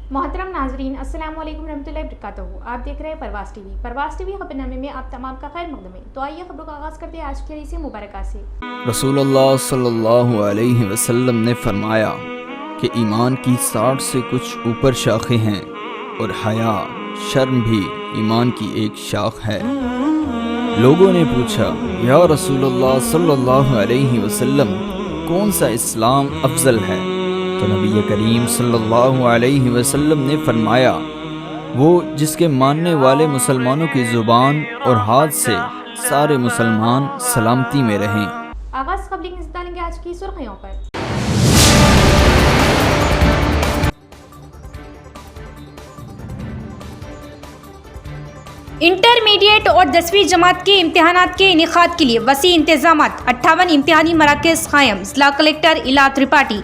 मोहतरम नाजरीन, अस्सलाम वालेकुम रहमतुल्लाहि वबरकातुहू। आप देख रहे हैं परवास टीवी खबरनामे में आप तमाम का खैर मकदम है। तो आइए खबरों का आगाज़ करते हैं आज की हदीस मुबारक से। रसूलुल्लाह सल्लल्लाहु अलैहि वसल्लम ने फरमाया कि ईमान की 60 से कुछ ऊपर शाखें हैं और हया शर्म भी ईमान की एक शाख है। लोगों ने पूछा, या रसूलुल्लाह सल्लल्लाहु अलैहि वसल्लम, कौन सा इस्लाम अफजल है? तो नबी करीम सल्लल्लाहु अलैहि वसल्लम ने फरमाया, वो जिसके मानने वाले मुसलमानों की ज़ुबान और हाथ से सारे मुसलमान सलामती में रहें। आगाज़ खबरी की डालेंगे आज की सुर्खियों पर। इंटरमीडिएट और 10वीं जमात के इम्तिहानात के इनेकाद के लिए वसी इंतजामात, 58 इम्तिहानी मराकज़ कायम। जिला कलेक्टर इला त्रिपाठी।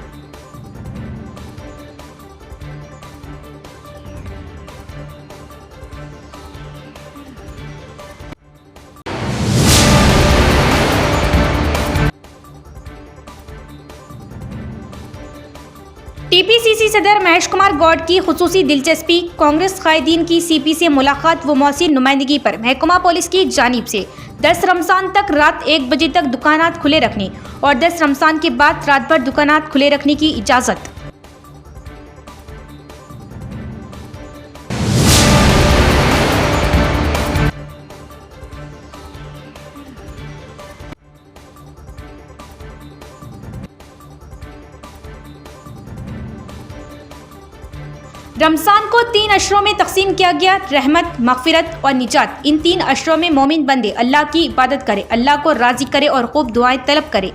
टीपीसीसी सदर महेश कुमार गौड की खुसूसी दिलचस्पी। कांग्रेस कायदीन की सीपी से मुलाकात व मौसी नुमाइंदगी पर महकमा पुलिस की जानिब से 10 रमज़ान तक रात 1 बजे तक दुकानात खुले रखने और 10 रमज़ान के बाद रात भर दुकानात खुले रखने की इजाज़त। रमज़ान को 3 अशरों में तकसीम किया गया। रहमत, मग़फ़िरत और निजात। इन 3 अशरों में मोमिन बंदे अल्लाह की इबादत करे, अल्लाह को राज़ी करे और खूब दुआएं तलब करे।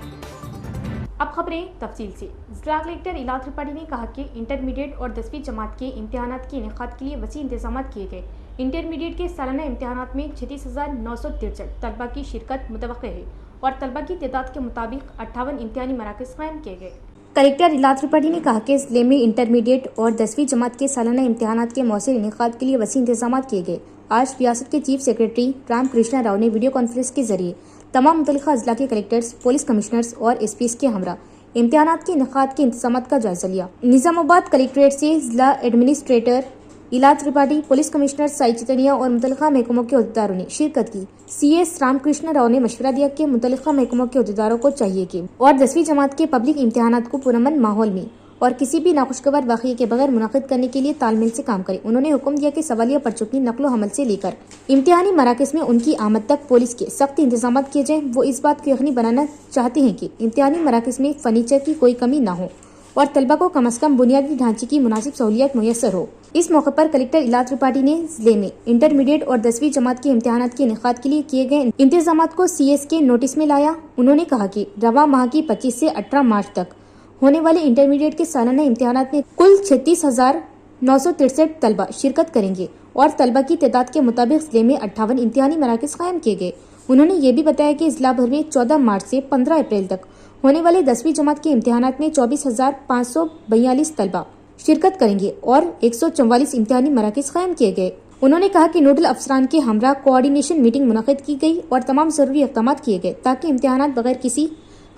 अब खबरें तफसील से। जिला कलेक्टर इला त्रिपाठी ने कहा कि इंटरमीडिएट और 10वीं जमात के इम्तिहानात के इनेकाद के लिए वसी इंतजाम किए गए। इंटरमीडिएट के सालाना इम्तिहानात में 36,963 तलबा की शिरकत मुतवक्किल है और तलबा की तादाद के मुताबिक 58 इम्तिहानी मराकज़ कायम किए गए। कलेक्टर इला त्रिपाठी ने कहा कि जिले में इंटरमीडिएट और 10वीं जमात के सालाना इम्तिहानात के मौसर इनेकाद के लिए वसी इंतजाम किए गए। आज रियासत के चीफ सेक्रेटरी राम कृष्णा राव ने वीडियो कॉन्फ्रेंस के जरिए तमाम मुतल्लिका अजला के कलेक्टर्स, पुलिस कमिश्नर्स और एसपीज के हमरा इम्तिहानात के इनेकाद के इंतजाम का जायजा लिया। निजामाबाद कलेक्ट्रेट से जिला एडमिनिस्ट्रेटर इला त्रिपाठी, पुलिस कमिश्नर साई चितनिया और मुतल्लिका महकमों के अहदेदारों ने शिरकत की। सीएस रामकृष्ण राव ने मशवरा दिया कि मुतल्लिका महकमों के अहदेदारों को चाहिए कि और 10वीं जमात के पब्लिक इम्तिहानात को पुरअमन माहौल में और किसी भी नाखुशगवार वाक़ये के बगैर मुनक़िद करने के लिए तालमेल से काम करें। उन्होंने हुक्म दिया कि सवालिया पर्चों की नकलो हमल से लेकर इम्तिहानी मराकज़ में उनकी आमद तक पुलिस के सख्त इंतजाम किए जाएँ। वो इस बात को यकीनी बनाना चाहते हैं कि इम्तिहानी मराकज़ में फर्नीचर की कोई कमी न हो और तलबा को कम अज़ कम बुनियादी ढांचे की मुनासिब सहूलियत मुयस्सर हो। इस मौके पर कलेक्टर इला त्रिपाठी ने जिले में इंटरमीडिएट और 10वीं जमात के इम्तिहानात के इनेकाद के लिए किए गए इंतजामात को सीएस के नोटिस में लाया। उन्होंने कहा कि रवा माह की 25 से 18 मार्च तक होने वाले इंटरमीडिएट के सालाना इम्तिहानात में कुल 36,963 तलबा शिरकत करेंगे और तलबा की तादाद के मुताबिक जिले में 58 इम्तिहानी मराकज़ कायम किए गए। उन्होंने ये भी बताया कि जिला भर में 14 मार्च से 15 अप्रैल तक होने वाले 10वीं जमात के इम्तिहानात में 24,542 तलबा शिरकत करेंगे और 144 इम्तिहानी मराकज़ कायम किए गए। उन्होंने कहा कि नोडल अफसरान के हमरा कोऑर्डिनेशन मीटिंग मुनक़िद की गई और तमाम ज़रूरी इक़दाम किए गए ताकि इम्तिहानात बगैर किसी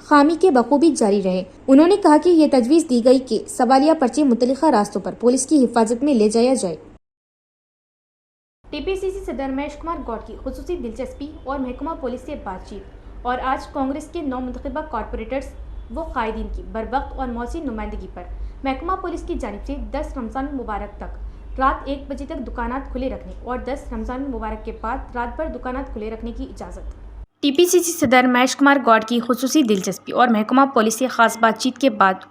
खामी के बखूबी जारी रहे। उन्होंने कहा कि ये तजवीज़ दी गई कि सवालिया पर्चे मुतल्लिका रास्तों पर पुलिस की हिफाजत में ले जाया जाए। टीपीसीसी सदर महेश कुमार गौड की खुसूसी दिलचस्पी और महकमा पुलिस से बातचीत और आज कांग्रेस के 9 मुंतखबा कॉरपोरेटर्स व कायदीन की बरवक्त और मौसी नुमाइंदगी पर महकमा पुलिस की जानिब से 10 रमज़ान मुबारक तक रात 1 बजे तक दुकानात खुले रखने और 10 रमज़ान मुबारक के बाद रात भर दुकानात खुले रखने की इजाज़त। टीपीसीसी सदर महेश कुमार गौड की खुसूसी दिलचस्पी और महकमा पुलिस से खास बातचीत के बाद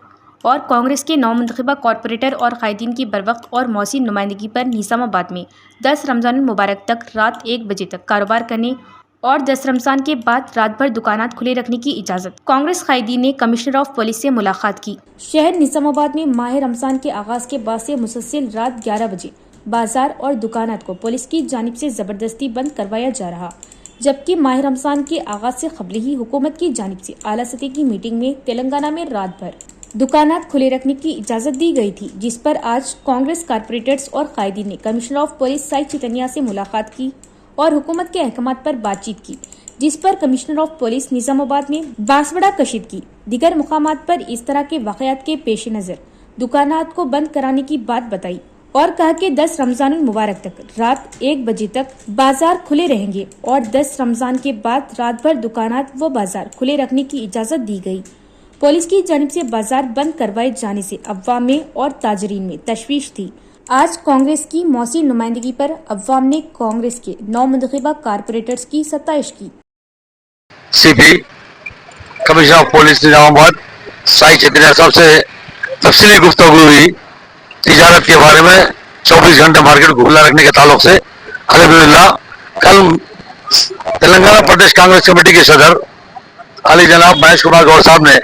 और कांग्रेस के 9 मुंतखबा कॉरपोरेटर और कायदीन की बरवक्त और मौसी नुमाइंदगी पर निज़ामाबाद में 10 रमज़ान मुबारक तक रात 1 बजे तक कारोबार करने और 10 रमज़ान के बाद रात भर दुकानात खुले रखने की इजाज़त। कांग्रेस कायदीन ने कमिश्नर ऑफ पुलिस से मुलाकात की। शहर निज़ामाबाद में माह रमज़ान के आगाज़ के बाद से मुसलसल रात 11 बजे बाजार और दुकानात को पुलिस की जानिब से ज़बरदस्ती बंद करवाया जा रहा, जबकि माह रमज़ान के आगाज़ से कबल ही हुकूमत की जानिब से आला सतह की मीटिंग में तेलंगाना में रात भर दुकानात खुले रखने की इजाज़त दी गई थी, जिस पर आज कांग्रेस कारपोरेटर्स और कायदीन ने कमिश्नर ऑफ पुलिस साई चितनिया से मुलाकात की और हुकूमत के अहकामात पर बातचीत की, जिस पर कमिश्नर ऑफ पुलिस निज़ामाबाद में बांसवाड़ा कशीदगी दीगर मुकामात पर इस तरह के वाक़यात के पेश नज़र दुकानात को बंद कराने की बात बताई اور کہا کہ 10 رمضان المبارک تک رات 1 بجے تک بازار کھلے رہیں گے اور 10 رمضان کے بعد رات بھر دکانات و بازار کھلے رکھنے کی اجازت دی گئی۔ پولیس کی جانب سے بازار بند کروائے جانے سے عوام میں اور تاجرین میں تشویش تھی۔ آج کانگریس کی موثر نمائندگی پر عوام نے کانگریس کے 9 منتخبہ کارپوریٹرز کی ستائش کی۔ سی پی کمشنر آف پولیس نظام آباد سائی چتریا صاحب سے تفصیلی گفتگو ہوئی تجارت کے بارے میں 24 گھنٹے مارکیٹ کو کھلا رکھنے کے تعلق سے۔ الحمدللہ کل تلنگانہ پردیش کانگریس کمیٹی کے صدر علی جناب مہیش کمار گوڑ صاحب نے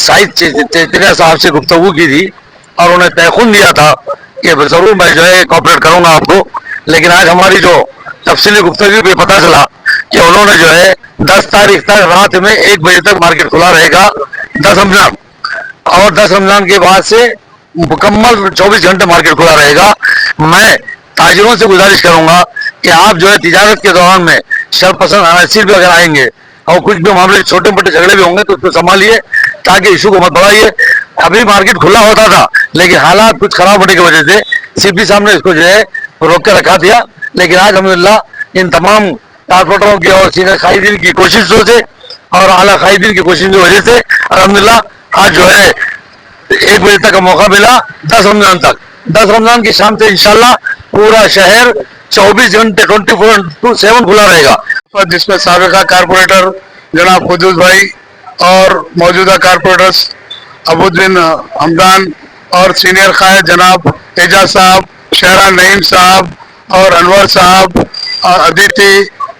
سائی چتریا صاحب سے گفتگو کی تھی اور انہیں تیقن دیا تھا کہ ضرور میں جو ہے کوآپریٹ کروں گا آپ کو، لیکن آج ہماری جو تفصیلی گفتگو پہ پتہ چلا کہ انہوں نے جو ہے 10 تاریخ تک رات میں 1 بجے تک مارکیٹ کھلا رہے گا 10 رمضان، اور 10 رمضان کے بعد سے مکمل 24 گھنٹے مارکیٹ کھلا رہے گا۔ میں تاجروں سے گزارش کروں گا کہ آپ جو ہے تجارت کے دوران میں شرپسند عناصر بھی اگر آئیں گے اور کچھ بھی معاملے چھوٹے موٹے جھگڑے بھی ہوں گے تو اس کو سنبھالیے تاکہ ایشو کو مت بڑھائیے۔ ابھی مارکیٹ کھلا ہوتا تھا لیکن حالات کچھ خراب ہونے کی وجہ سے سی پی صاحب نے اس کو جو ہے روک کے رکھا دیا، لیکن آج الحمدللہ ان تمام کارپوریٹروں کی اور سینئر قائدین کی کوششوں سے اور اعلیٰ قائدین کی کوششوں کی وجہ سے الحمدللہ آج جو ہے 1 بجے تک کا موقع ملا 10 رمضان تک۔ 10 رمضان کی شام سے انشاءاللہ پورا شہر 24 گھنٹے 24/7 کھلا رہے گا، جس میں سابقہ کارپوریٹر جناب قدوس بھائی اور موجودہ کارپوریٹرز عبود بن حمدان اور سینئر قائد جناب اعجاز صاحب، شہرا نعیم صاحب اور انور صاحب اور ادیتی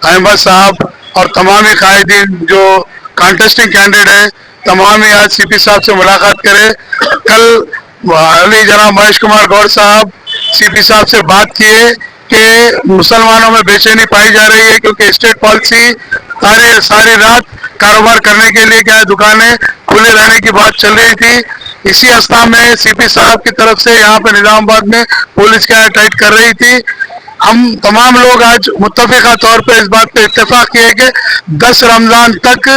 احمد صاحب اور تمام قائدین جو کانٹیسٹنگ کینڈیڈیٹ ہیں تمام ہی آج سی پی صاحب سے ملاقات کرے۔ کل علی جناب مہیش کمار گوڑ صاحب سی پی صاحب سے بات کیے کہ مسلمانوں میں بے چینی پائی جا رہی ہے کیونکہ اسٹیٹ پالیسی ساری رات کاروبار کرنے کے لیے کیا دکانیں کھلے رہنے کی بات چل رہی تھی۔ اسی اسنا میں سی پی صاحب کی طرف سے یہاں پہ نظام آباد میں پولیس کیا ٹائٹ کر رہی تھی۔ ہم تمام لوگ آج متفقہ طور پہ اس بات پہ اتفاق کیے کہ 10 رمضان تک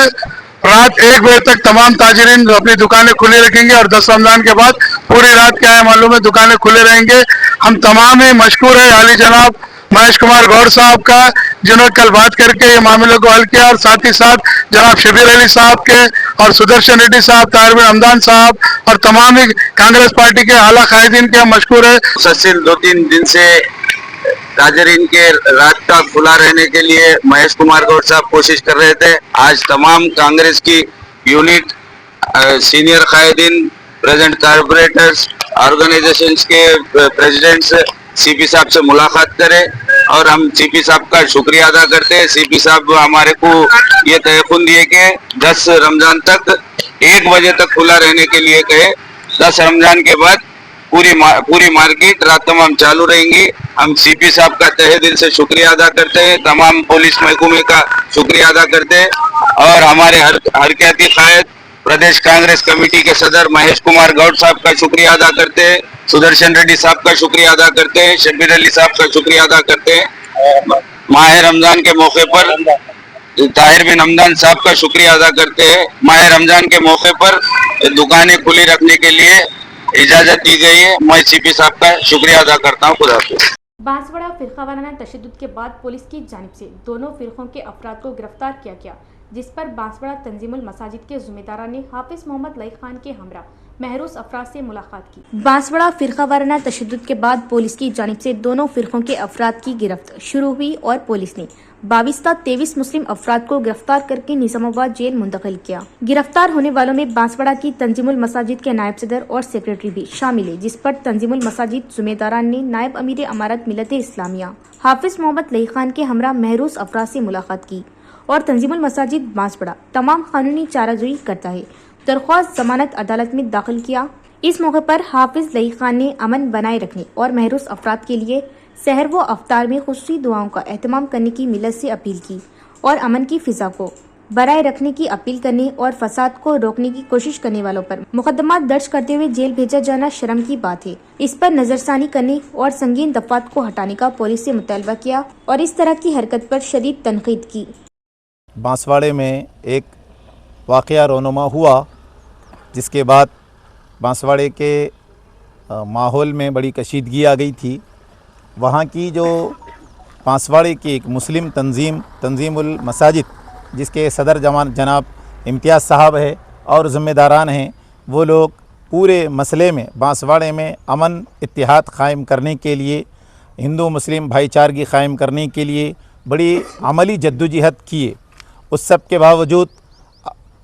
رات 1 بجے تک تمام تاجرین اپنی دکانیں کھلی رکھیں گے اور 10 رمضان کے بعد پوری رات کیا ہے معلوم ہے دکانیں کھلے رہیں گے۔ ہم تمام ہی مشکور ہیں علی جناب مہیش کمار گوڑ صاحب کا جنہوں نے کل بات کر کے یہ معاملے کو حل کیا، اور ساتھ ہی ساتھ جناب شبیر علی صاحب کے اور سدرشن ریڈی صاحب، طاہر بن حمدان صاحب اور تمام ہی کانگریس پارٹی کے اعلیٰ قائدین کے ہم مشکور ہیں۔ مسلسل 2-3 دن سے تاجرین کے رات کا کھلا رہنے کے لیے مہیش کمار گوڑ صاحب کوشش کر رہے تھے۔ آج تمام کانگریس کی یونٹ، سینئر قائدین، پریزنٹ کارپوریٹرز، آرگنائزیشنز کے پریزیڈنٹس سی پی صاحب سے ملاقات کرے اور ہم سی پی صاحب کا شکریہ ادا کرتے ہیں۔ سی پی صاحب ہمارے کو یہ تیقن دیے کہ 10 رمضان تک 1 بجے تک کھلا رہنے کے لیے کہے۔ 10 رمضان کے بعد پوری مارکیٹ رات تمام چالو رہیں گی۔ ہم سی پی صاحب کا تہہ دل سے شکریہ ادا کرتے ہیں، تمام پولیس محکمے کا شکریہ ادا کرتے ہیں اور ہمارے حرکیاتی قائد پردیش کانگریس کمیٹی کے صدر مہیش کمار گوڑ صاحب کا شکریہ ادا کرتے ہیں، سدرشن ریڈی صاحب کا شکریہ ادا کرتے ہیں، شبیر علی صاحب کا شکریہ ادا کرتے ہیں۔ ماہ رمضان کے موقع پر طاہر بن حمدان صاحب کا شکریہ ادا کرتے ہیں۔ ماہ رمضان کے موقع پر دکانیں کھلی رکھنے کے لیے اجازت دی گئی ہے۔ میں سی پی صاحب کا شکریہ ادا کرتا ہوں۔ خدا حافظ۔ بانسواڑہ فرقہ وارانہ تشدد کے بعد پولیس کی جانب سے دونوں فرقوں کے افراد کو گرفتار کیا گیا، جس پر بانسواڑہ تنظیم المساجد کے ذمہ داران نے حافظ محمد لئی خان کے ہمراہ محروس افراد سے ملاقات کی۔ بانسواڑہ فرقہ وارانہ تشدد کے بعد پولیس کی جانب سے دونوں فرقوں کے افراد کی گرفت شروع ہوئی اور پولیس نے 22 تا 23 مسلم افراد کو گرفتار کر کے نظام آباد جیل منتقل کیا۔ گرفتار ہونے والوں میں بانسواڑہ کی تنظیم المساجد کے نائب صدر اور سیکریٹری بھی شامل ہے، جس پر تنظیم المساجد ذمہ داران نے نائب امیر امارت ملت اسلامیہ حافظ محمد لئی خان کے ہمراہ محروس افراد سے ملاقات کی اور تنظیم المساجد بانسواڑہ تمام قانونی چارہ جوئی کرتا ہے درخواست ضمانت عدالت میں داخل کیا۔ اس موقع پر حافظ لئی خان نے امن بنائے رکھنے اور محروس افراد کے لیے سحر و افطار میں خصوصی دعاؤں کا اہتمام کرنے کی ملت سے اپیل کی اور امن کی فضا کو برائے رکھنے کی اپیل کرنے اور فساد کو روکنے کی کوشش کرنے والوں پر مقدمات درج کرتے ہوئے جیل بھیجا جانا شرم کی بات ہے۔ اس پر نظر ثانی کرنے اور سنگین دفعات کو ہٹانے کا پولیس سے مطالبہ کیا اور اس طرح کی حرکت پر شدید تنقید کی۔ بانسواڑے میں ایک واقعہ رونما ہوا، جس کے بعد بانسواڑے کے माहौल में बड़ी कशीदगी आ गई थी। वहाँ की जो बांसवाड़े की एक मुस्लिम तंजीमुल मसाजिद, जिसके सदर जनाब इम्तियाज़ साहब है और ज़िम्मेदारान हैं, वो लोग पूरे मसले में बांसवाड़े में अमन इत्तेहाद क़ायम करने के लिए, हिंदू मुस्लिम भाईचारगी क़ायम करने के लिए बड़ी अमली जद्दोजहद किए। उस सब के बावजूद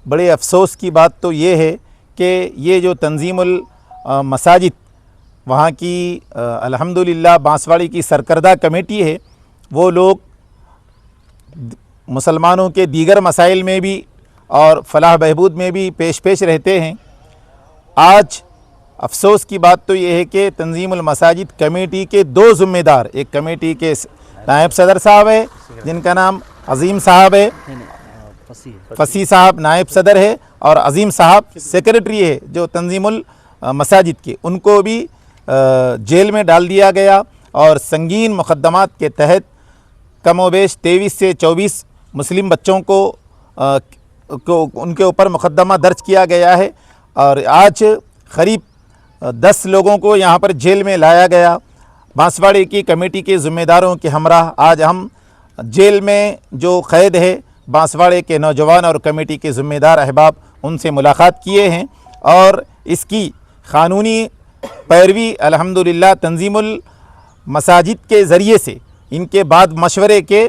बड़े अफसोस की बात तो ये है कि ये जो तंजीमुल मसाजिद वहाँ की अल्हम्दुलिल्लाह बांसवाड़ी की सरकर्दा कमेटी है, वो लोग मुसलमानों के दीगर मसाइल में भी और फलाह बहबूद में भी पेश रहते हैं। आज अफसोस की बात तो ये है कि तंजीमुल मसाजिद कमेटी के दो ज़िम्मेदार, एक कमेटी के नायब सदर साहब है जिनका नाम अज़ीम साहब है, फसी साहब नायब सदर है, और अज़ीम साहब सेक्रेटरी है जो तंजीमुल मसाजिद के, उनको भी जेल में डाल दिया गया और संगीन मुकद्दमात के तहत कमोबेश 23 से 24 मुस्लिम बच्चों को उनके ऊपर मुकद्दमा दर्ज किया गया है। और आज करीब 10 लोगों को यहाँ पर जेल में लाया गया। बांसवाड़े की कमेटी के ज़िम्मेदारों के हमराह आज हम जेल में जो क़ैद है बांसवाड़े के नौजवान और कमेटी के ज़िम्मेदार अहबाब, उनसे मुलाकात किए हैं और इसकी क़ानूनी पैरवी अल्हम्दुलिल्लाह तंजीमुल मसाजिद के ज़रिए से इनके बाद मशवरे के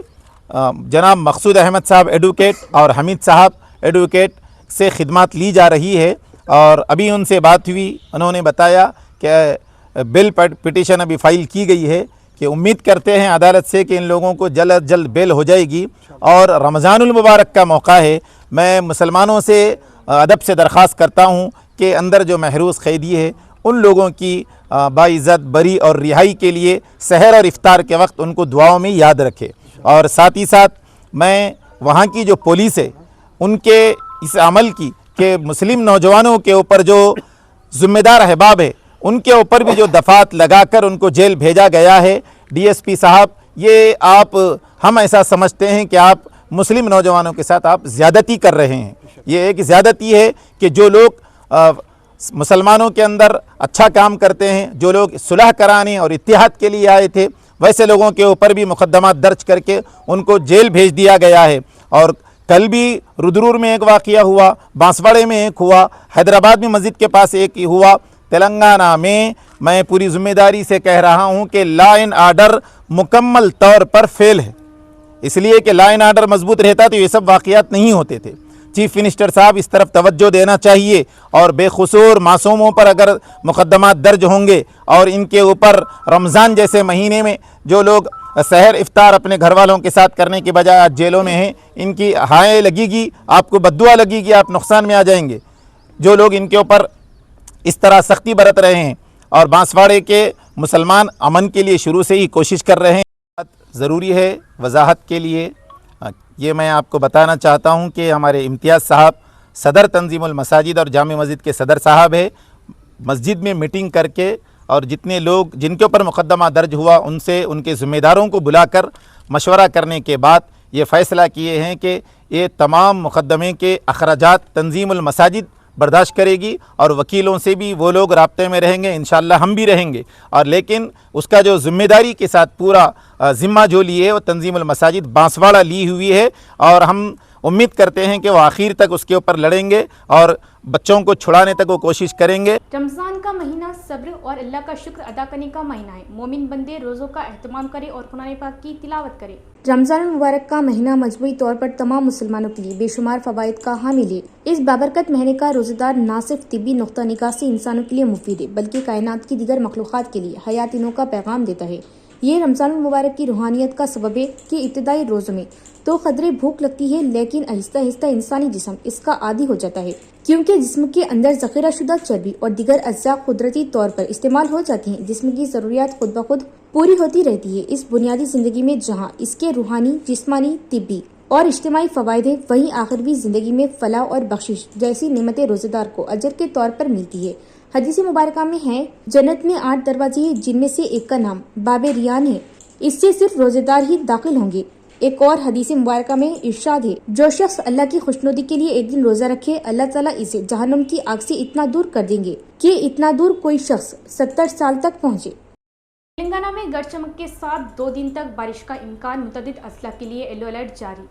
जनाब मकसूद अहमद साहब एडवोकेट और हमीद साहब एडवोकेट से खिदमत ली जा रही है। और अभी उनसे बात हुई, उन्होंने बताया कि बेल पिटीशन अभी फ़ाइल की गई है कि उम्मीद करते हैं अदालत से कि इन लोगों को जल्द अज जल्द बेल हो जाएगी। और रमज़ानुल मुबारक का मौका है, मैं मुसलमानों से अदब से दरख्वास्त करता हूँ कि अंदर जो महरूस क़ैदी है उन लोगों की बाइज़्ज़त बरी और रिहाई के लिए सहर और इफ्तार के वक्त उनको दुआओं में याद रखे। और साथ ही साथ मैं वहाँ की जो पुलिस है उनके इस अमल की कि मुस्लिम नौजवानों के ऊपर जो ज़िम्मेदार अहबाब है उनके ऊपर भी जो दफ़ात लगाकर उनको जेल भेजा गया है। डीएसपी साहब, ये हम ऐसा समझते हैं कि आप मुस्लिम नौजवानों के साथ आप ज़्यादती कर रहे हैं। ये एक ज़्यादती है कि जो लोग मुसलमानों के अंदर अच्छा काम करते हैं, जो लोग सुलह कराने और इत्तेहाद के लिए आए थे, वैसे लोगों के ऊपर भी मुकद्दमा दर्ज करके उनको जेल भेज दिया गया है। और कल भी रुद्रूर में एक वाक़या हुआ, बांसवाड़े में एक हुआ, हैदराबाद में मस्जिद के पास एक हुआ। तेलंगाना में मैं पूरी ज़िम्मेदारी से कह रहा हूँ कि लॉ एंड आर्डर मुकम्मल तौर पर फेल है, इसलिए कि लॉ एंड आर्डर मजबूत रहता तो ये सब वाक़यात नहीं होते थे। चीफ मिनिस्टर साहब इस तरफ तवज्जो देना चाहिए और बेखुसूर मासूमों पर अगर मुकद्दमात दर्ज होंगे और इनके ऊपर रमज़ान जैसे महीने में जो लोग सहर इफ्तार अपने घर वालों के साथ करने के बजाय आज जेलों में हैं, इनकी हाय लगेगी, आपको बद्दुआ लगेगी, आप नुकसान में आ जाएंगे। जो लोग इनके ऊपर इस तरह सख्ती बरत रहे हैं और बांसवाड़े के मुसलमान अमन के लिए शुरू से ही कोशिश कर रहे हैं। ज़रूरी है वजाहत के लिए ये मैं आपको बताना चाहता हूँ कि हमारे इम्तियाज़ साहब सदर तंजीमुल मसाजिद और जामे मस्जिद के सदर साहब है, मस्जिद में मीटिंग करके और जितने लोग जिनके ऊपर मुकद्दमा दर्ज हुआ उनसे उनके ज़िम्मेदारों को बुलाकर मशवरा करने के बाद ये फ़ैसला किए हैं कि ये तमाम मुकद्दमे के अखराजात तंजीमुल मसाजिद बर्दाश्त करेगी और वकीलों से भी वो लोग राब्ते में रहेंगे, इंशाअल्लाह हम भी रहेंगे। और लेकिन उसका जो ज़िम्मेदारी के साथ पूरा ज़िम्मा जो लिए है वो तंजीमुल मसाजिद बांसवाड़ा ली हुई है और हम उम्मीद करते हैं कि वो आखिर तक उसके ऊपर लड़ेंगे और बच्चों को छुड़ाने तक वो कोशिश करेंगे। रमज़ान का महीना सब्र और अल्लाह का शुक्र अदा करने का महीना है। मोमिन बंदे रोज़ों का एहतमाम करे और कुरान पाक की तिलावत करे। रमज़ान मुबारक का महीना मजमूई तौर पर तमाम मुसलमानों के लिए बेशुमार फ़वाइद का हामिल है। इस बाबरकत महीने का रोज़ेदार न सिर्फ तिब्बी नुक्ता निगाह से इंसानों के लिए मुफीद है बल्कि कायनात की दीगर मखलूक़ात के लिए हयाती नौ का पैगाम देता है। ये रमज़ान मुबारक की रूहानियत का सबब है कि इब्तिदाई रोज़ों में तो खदरे भूख लगती है, लेकिन आहिस्ता आहिस्ता इंसानी जिस्म इसका आदी हो जाता है, क्योंकि जिस्म के अंदर ज़ख़ीरा शुदा चर्बी और दीगर अज्जा कुदरती तौर पर इस्तेमाल हो जाती हैं। जिस्म की ज़रूरियात खुद ब खुद पूरी होती रहती है। इस बुनियादी ज़िंदगी में जहाँ इसके रूहानी, जिस्मानी, तिब्बी और इज्तिमाई फ़वाइद है, वहीं आखिरवी ज़िंदगी में फलाह और बख्शिश जैसी नेमतें रोज़ेदार को अजर के तौर पर मिलती है। हदीस मुबारका में है, जन्नत में 8 दरवाजे हैं जिनमें से एक का नाम बाबे रियान है, इससे सिर्फ रोज़ेदार ही दाखिल होंगे। ایک اور حدیث مبارکہ میں ارشاد ہے، جو شخص اللہ کی خوشنودی کے لیے ایک دن روزہ رکھے، اللہ تعالیٰ اسے جہنم کی آگ سے اتنا دور کر دیں گے کہ اتنا دور کوئی شخص 70 سال تک پہنچے۔ تلنگانہ میں گرج چمک کے ساتھ 2 دن تک بارش کا امکان، متعدد اضلاع کے لیے یلو الرٹ جاری۔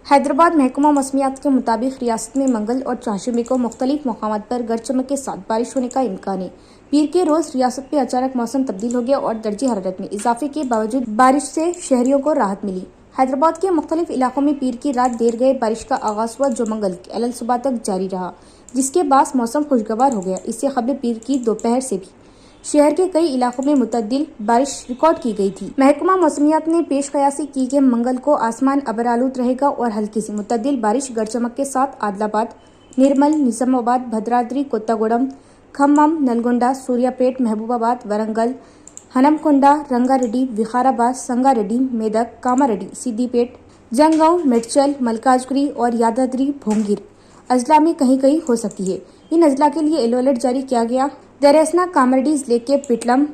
حیدرآباد محکمہ موسمیات کے مطابق ریاست میں منگل اور چہارشنبے کو مختلف مقامات پر گرج چمک کے ساتھ بارش ہونے کا امکان ہے۔ پیر کے روز ریاست میں اچانک موسم تبدیل ہو گیا اور درجہ حرارت میں اضافے کے باوجود بارش سے شہریوں کو راحت ملی۔ حیدرآباد کے مختلف علاقوں میں پیر کی رات دیر گئے بارش کا آغاز ہوا، جو منگل کے علل صبح تک جاری رہا، جس کے باعث موسم خوشگوار ہو گیا۔ اس سے قبل پیر کی دوپہر سے بھی شہر کے کئی علاقوں میں متعدل بارش ریکارڈ کی گئی تھی۔ محکمہ موسمیات نے پیش قیاسی کی کہ منگل کو آسمان ابرآلود رہے گا اور ہلکی سے متعدل بارش گرج چمک کے ساتھ عادل آباد، نرمل، نظام آباد، بھدرادری، کوتاگوڑم، کھمم، نلگونڈا، سوریہ پیٹ، محبوب آباد، ورنگل، ہنمکنڈا، رنگا ریڈی، وقار آباد، سنگا ریڈی، میدک، کاما ریڈی، سدی پیٹ، جنگاؤں، میڈچل، ملکاجگری اور یادادری بھونگیر اضلاع میں کہیں کہیں ہو سکتی ہے۔ ان اضلاع کے لیے یلو الرٹ جاری کیا گیا۔ دریاسنا کامریڈی ضلع کے پٹلم،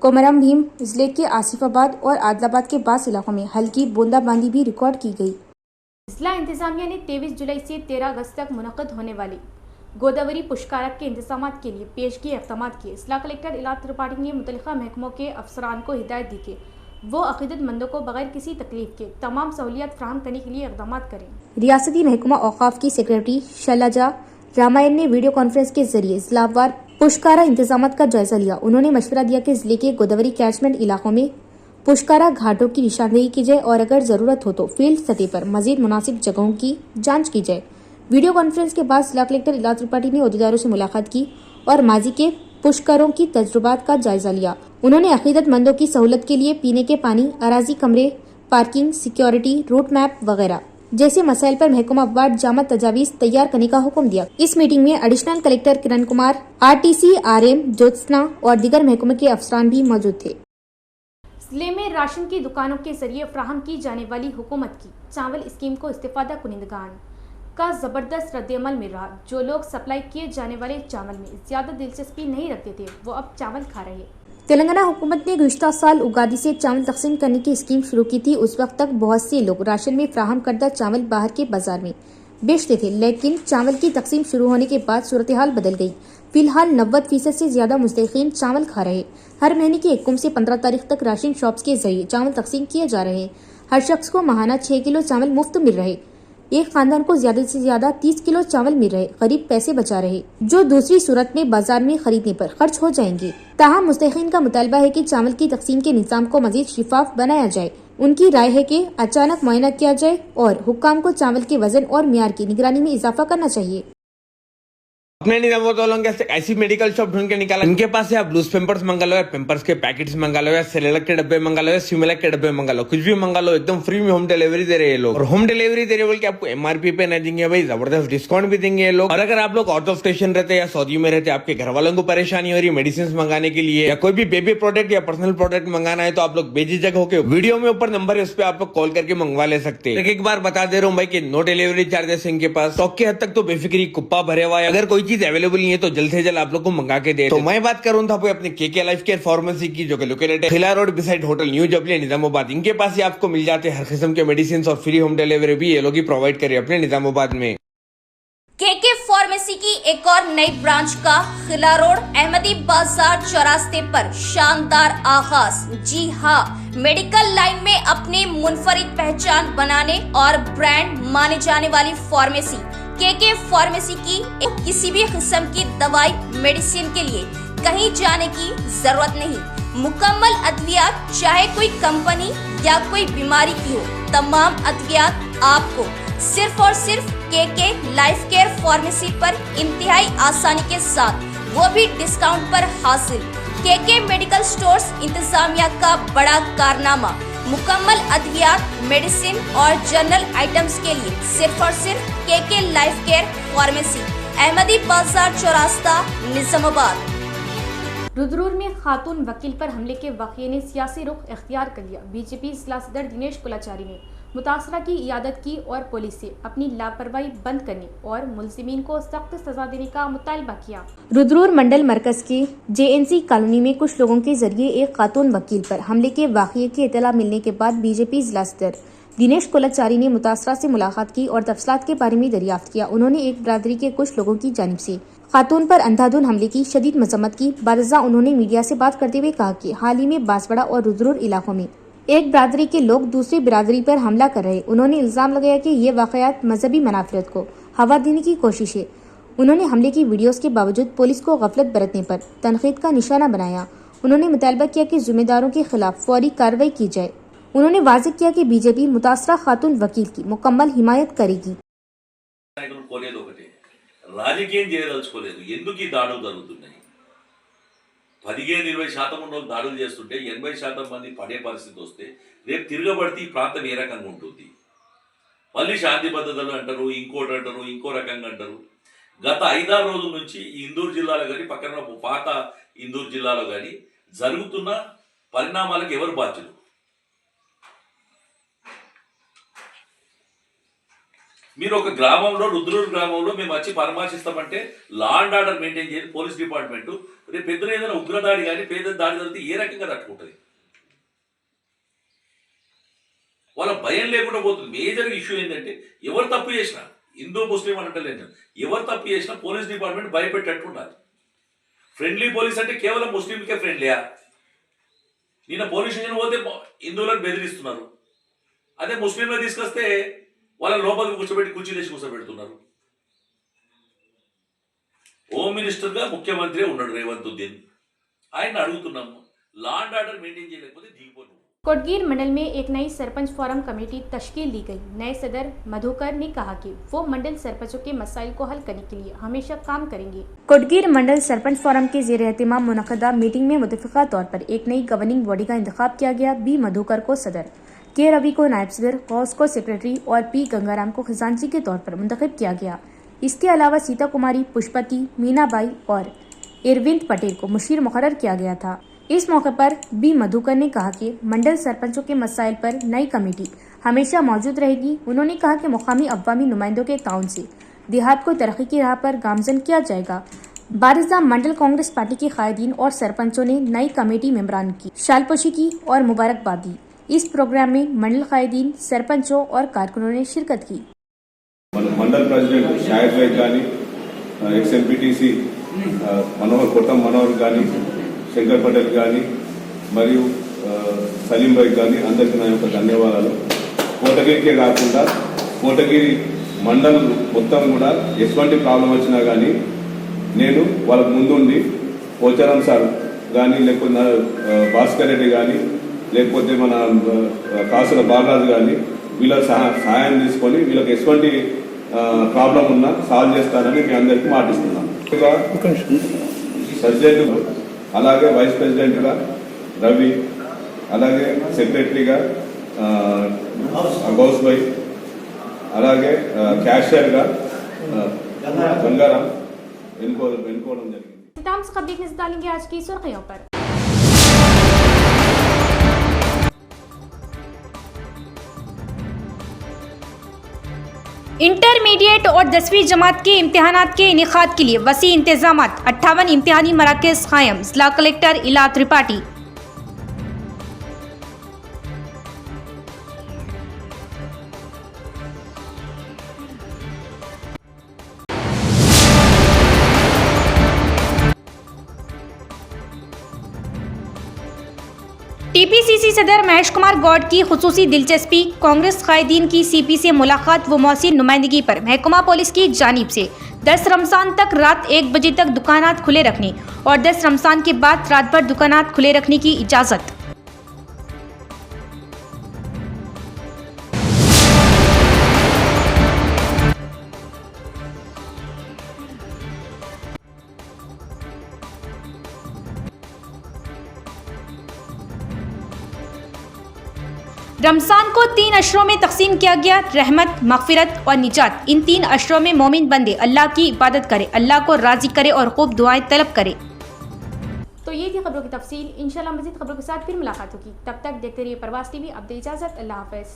کومرم بھیم ضلع کے آصف آباد اور عادل آباد کے بعض علاقوں میں ہلکی بوندا باندی بھی ریکارڈ کی گئی۔ ضلع انتظامیہ نے 23 جولائی سے 13 اگست تک منعقد ہونے والے گوداوری پشکارا کے انتظامات کے لیے پیشگی اقدامات کیے۔ ضلع کلکٹر الہ ترپاٹھی نے متعلقہ محکموں کے افسران کو ہدایت دی کہ وہ عقیدت مندوں کو بغیر کسی تکلیف کے تمام سہولیات فراہم کرنے کے لیے اقدامات کریں۔ ریاستی محکمہ اوقاف کی سیکریٹری شیلاجا رامائن نے ویڈیو کانفرنس کے ذریعے ضلع وار پشکارا انتظامات کا جائزہ لیا۔ انہوں نے مشورہ دیا کہ ضلع کے گوداوری کیچمنٹ علاقوں میں پشکارا گھاٹوں کی نشاندہی کی جائے اور اگر ضرورت ہو تو فیلڈ سطح پر مزید مناسب جگہوں کی جانچ کی جائے۔ ویڈیو کانفرنس کے بعد ضلع کلکٹر الہ ترپاٹھی نے عہدیداروں سے ملاقات کی اور ماضی کے پشکروں کی تجربات کا جائزہ لیا۔ انہوں نے عقیدت مندوں کی سہولت کے لیے پینے کے پانی، اراضی کمرے، پارکنگ، سیکیورٹی، روٹ میپ وغیرہ جیسے مسائل پر محکمہ وار جامع تجاویز تیار کرنے کا حکم دیا۔ اس میٹنگ میں ایڈیشنل کلکٹر کرن کمار، RTC RM جوتسنا اور دیگر محکمے کے افسران بھی موجود تھے۔ ضلع میں راشن کی دکانوں کے ذریعے فراہم کی جانے والی حکومت کی چاول اسکیم کو استفادہ کنندگان کا زبردست رد عمل مل رہا۔ جو لوگ سپلائی کیے جانے والے چاول میں زیادہ دلچسپی نہیں رکھتے تھے وہ اب چاول کھا رہے۔ تلنگانہ حکومت نے گزشتہ سال اگادی سے چاول تقسیم کرنے کی اسکیم شروع کی تھی۔ اس وقت تک بہت سے لوگ راشن میں فراہم کردہ چاول باہر کے بازار میں بیچتے تھے، لیکن چاول کی تقسیم شروع ہونے کے بعد صورتحال بدل گئی۔ فی الحال 90% سے زیادہ مستحقین چاول کھا رہے۔ ہر مہینے کی 1 سے 15 تاریخ تک راشن شاپس کے ذریعے چاول تقسیم کیے جا رہے ہیں۔ ہر شخص کو ماہانہ 6 کلو چاول مفت مل رہے۔ ایک خاندان کو زیادہ سے زیادہ 30 کلو چاول مل رہے، غریب پیسے بچا رہے جو دوسری صورت میں بازار میں خریدنے پر خرچ ہو جائیں گے۔ تاہم مستحقین کا مطالبہ ہے کہ چاول کی تقسیم کے نظام کو مزید شفاف بنایا جائے۔ ان کی رائے ہے کہ اچانک معائنہ کیا جائے اور حکام کو چاول کے وزن اور معیار کی نگرانی میں اضافہ کرنا چاہیے۔ اپنے نظام والوں کے ایسی میڈیکل شاپ ڈھونڈ کے نکالا، ان کے پاس سے آپ لوز پیمپرز منگا لو، پیمپرز کے پیکٹس منگا لو، یا سیریلک کے ڈبے منگا لو، یا سیمیلک کے ڈبے منگا لو، کچھ بھی منگا لو، ایک دم فری میں ہوم ڈیلیوری دے رہے ہیں لوگ۔ اور ہوم ڈیلیوری دے رہے بول کے آپ کو MRP پہ نہ دیں گے بھائی، زبردست ڈسکاؤنٹ بھی دیں گے یہ لوگ۔ اور اگر آپ لوگ آؤٹ آف اسٹیشن رہتے یا سعودی میں رہتے، آپ کے گھر والوں کو پریشانی ہو رہی میڈیسنز منگانے کے لیے یا کوئی بھی بیبی پروڈکٹ یا پرسنل پروڈکٹ منگانا ہے، تو آپ لوگ بے جھجک ہو کے ویڈیو میں اوپر نمبر ہے، اس پہ آپ لوگ کال کر کے منگوا لے سکتے ہیں۔ ایک بار بتا دے رہا ہوں بھائی کہ نو ڈیلیوری چارجز ان کے پاس، اسٹاک کے حد تک تو بے فکری کپا بھرے ہوا ہے۔ اگر کوئی چیز اویلیبل نہیں ہے تو جلد سے جلد آپ لوگ کو منگا کے دے۔ تو میں بات کروں تھا اپنے KK لائف کیئر فارمیسی کی، جو کہ لوکیٹڈ ہے خلا روڈ بسائڈ ہوٹل نیو جبلی نظام آباد۔ ان کے پاس ہی آپ کو مل جاتے ہر قسم کے میڈیسنز اور فری ہوم ڈیلیوری بھی یہ لوگ ہی پرووائڈ کرے اپنے نظام آباد میں۔ KK فارمیسی کی ایک اور نئی برانچ کا خلا روڈ احمدی بازار چوراستے پر شاندار آغاز۔ جی ہاں، میڈیکل لائن میں اپنے منفرد پہچان بنانے اور برانڈ مانے جانے والی فارمیسی KK فارمیسی کی کسی بھی قسم کی دوائی میڈیسن کے لیے کہیں جانے کی ضرورت نہیں۔ مکمل ادویات، چاہے کوئی کمپنی یا کوئی بیماری کی ہو، تمام ادویات آپ کو صرف اور صرف KK لائف کیئر فارمیسی پر انتہائی آسانی کے ساتھ، وہ بھی ڈسکاؤنٹ پر حاصل۔ KK میڈیکل سٹورز انتظامیہ کا بڑا کارنامہ، مکمل ادویات، میڈیسن اور جنرل آئٹمز کے لیے صرف اور صرف KK لائف کیئر فارمیسی، احمدی بازار چوراستہ، نظام آباد۔ رودرور میں خاتون وکیل پر حملے کے واقعے نے سیاسی رخ اختیار کر لیا۔ BJP ضلع صدر دنیش کلاچاری نے متاثرہ کی عیادت کی اور پولیس سے اپنی لاپرواہی بند کرنے اور ملزمین کو سخت سزا دینے کا مطالبہ کیا۔ رودرور منڈل مرکز کے JNC کالونی میں کچھ لوگوں کے ذریعے ایک خاتون وکیل پر حملے کے واقعے کی اطلاع ملنے کے بعد BJP ضلع صدر दिनेश कोलचारी ने मुतासरा से मुलाकात की और तफसीलात के बारे में दरियाफ्त किया। उन्होंने एक बरादरी के कुछ लोगों की जानिब से खातून पर अंधाधुन हमले की शदीद मजम्मत की। बारजा उन्होंने मीडिया से बात करते हुए कहा कि हाल ही में बांसवाड़ा और रुद्रपुर इलाकों में एक बरादरी के लोग दूसरी बिरादरी पर हमला कर रहे। उन्होंने इल्जाम लगाया कि ये वाक़यात मजहबी मनाफरत को हवा देने की कोशिश है। उन्होंने हमले की वीडियोस के बावजूद पुलिस को गफलत बरतने पर तनकीद का निशाना बनाया। उन्होंने मुतालबा किया कि जिम्मेदारों के खिलाफ फौरी कार्रवाई की जाए। उन्होंने वाज़ेह किया कि बीजेपी मुतासरा खातून वकील की मुकम्मल हिमायत करेगी। నాయకులు కోరేది ఒకటే, రాజకీయం చేయదలుచుకోలేదు. ఎందుకు ఈ దాడులు జరుగుతున్నాయి? 15-20% ఉన్న వాళ్ళు దాడులు చేస్తుంటే 80% మంది పడే పరిస్థితి వస్తే రేపు తిరగబడితే ఈ ప్రాంతం ఏ రకంగా ఉంటుంది? మళ్ళీ శాంతి భద్రతలు అంటారు, ఇంకోటి అంటారు, ఇంకో రకంగా అంటారు. గత 5-6 రోజుల నుంచి ఈ ఇందూరు జిల్లాలో కానీ పక్కన పాత ఇందూరు జిల్లాలో కానీ జరుగుతున్న పరిణామాలకు ఎవరు బాధ్యులు? మీరు ఒక గ్రామంలో, రుద్రూరు గ్రామంలో మేము వచ్చి పరామర్శిస్తామంటే లా అండ్ ఆర్డర్ మెయింటైన్ చేయాలి పోలీస్ డిపార్ట్మెంటు. రేపు పెద్ద ఏదైనా ఉగ్రదాడి కానీ పేద దాడి జరిగితే ఏ రకంగా తట్టుకుంటుంది? వాళ్ళ భయం లేకుండా పోతుంది. మేజర్ ఇష్యూ ఏంటంటే ఎవరు తప్పు చేసినా, హిందూ ముస్లిం అనట్లేదు, ఎవరు తప్పు చేసినా పోలీస్ డిపార్ట్మెంట్ భయపెట్టేట్టు ఉండాలి. ఫ్రెండ్లీ పోలీస్ అంటే కేవలం ముస్లింకే ఫ్రెండ్లీయా? నిన్న పోలీస్ స్టేషన్ పోతే హిందువులను బెదిరిస్తున్నారు. అదే ముస్లింలు తీసుకొస్తే వాళ్ళ లోపలికి కూర్చోబెట్టి కుర్చీ తెచ్చి కూర్చోబెడుతున్నారు. హోమ్ మినిస్టర్గా ముఖ్యమంత్రి ఉన్నాడు రేవంతుద్దీన్. ఆయన అడుగుతున్నాము, లా అండ్ ఆర్డర్ మెయింటైన్ చేయలేకపోతే దిగిపోను. कोटगीर मंडल में एक नई सरपंच फोरम कमेटी तश्कील दी गई। नए सदर मधुकर ने कहा कि वो मंडल सरपंचों के मसाइल को हल करने के लिए हमेशा काम करेंगे। कोटगीर मंडल सरपंच फोरम के ज़ेर एहतमाम मुनक़दा मीटिंग में मुतफ़िक़ा तौर पर एक नई गवर्निंग बॉडी का इंतखाब किया गया। बी मधुकर को सदर, के रवि को नायब सदर, गौस को सेक्रेटरी और पी गंगाराम को खजांची के तौर पर मुंतखब किया गया। इसके अलावा सीता कुमारी, पुष्पति, मीनाबाई और इरविंद पटेल को मुशीर मुकर्रर किया गया था। इस मौके पर बी मधुकर ने कहा कि मंडल सरपंचों के मसाइल पर नई कमेटी हमेशा मौजूद रहेगी। उन्होंने कहा कि मुकामी अवामी नुमाइंदों के ताउन से देहात को तरक्की की राह पर गामजन किया जाएगा। बारिजा मंडल कांग्रेस पार्टी के कायदीन और सरपंचों ने नई कमेटी मेंबरान की शालपोशी की और मुबारकबाद दी। इस प्रोग्राम में मंडल कायदीन, सरपंचों और कारकुनों ने शिरकत की। मंडल प्रेसिडेंट शाहिद भाई गानी, एक्स एमपीटीसी कोटम मनोहर गानी, శంకర్ పటేల్ కానీ మరియు సలీం భాయ్ కానీ అందరికీ నా యొక్క ధన్యవాదాలు. కోటగిరికే కాకుండా కోటగిరి మండల్ మొత్తం కూడా ఎటువంటి ప్రాబ్లం వచ్చినా కానీ నేను వాళ్ళకు ముందుండి పోచారం సార్ కానీ, లేకపోతే భాస్కర్ రెడ్డి కానీ, లేకపోతే మన కాసుల బాలరాజు కానీ వీళ్ళ సహాయం తీసుకొని వీళ్ళకి ఎటువంటి ప్రాబ్లం ఉన్నా సాల్వ్ చేస్తారని మీ అందరికీ మాటిస్తున్నాను. ప్రెసిడెంట్, అలాగే వైస్ ప్రెసిడెంట్గా రవి, అలాగే సెక్రటరీగా గౌస్ భాయ్, అలాగే క్యాషియర్గా గంగారాం ఎన్నుకోవడం జరిగింది. तमाम खबर देखने से डालेंगे आज की सुर्खियों पर। इंटरमीडिएट और 10वीं जमात के इम्तिहानात के इनेकाद के लिए वसी इंतजामात, 58 इम्तिहानी मराकज़ कायम। जिला कलेक्टर इला त्रिपाठी। टीपीसीसी सदर महेश कुमार गौड की खुसूसी दिलचस्पी। कांग्रेस कायदीन की सीपी से मुलाकात व मौसी नुमाइंदगी पर महकमा पुलिस की जानिब से 10 रमज़ान तक रात 1 बजे तक दुकानात खुले रखने और 10 रमज़ान के बाद रात भर दुकानात खुले रखने की इजाज़त। रमज़ान को 3 अशरों में तकसीम किया गया। रहमत, मगफिरत और निजात। इन 3 अशरों में मोमिन बंदे अल्लाह की इबादत करे, अल्लाह को राज़ी करे और खूब दुआएं तलब करे। तो ये थी खबरों की तफसील। इंशाल्लाह मज़ीद खबरों के साथ फिर मुलाकात होगी। तब तक देखते रहिए प्रवास टीवी। अब दे इजाज़त, अल्लाह हाफ़िज़।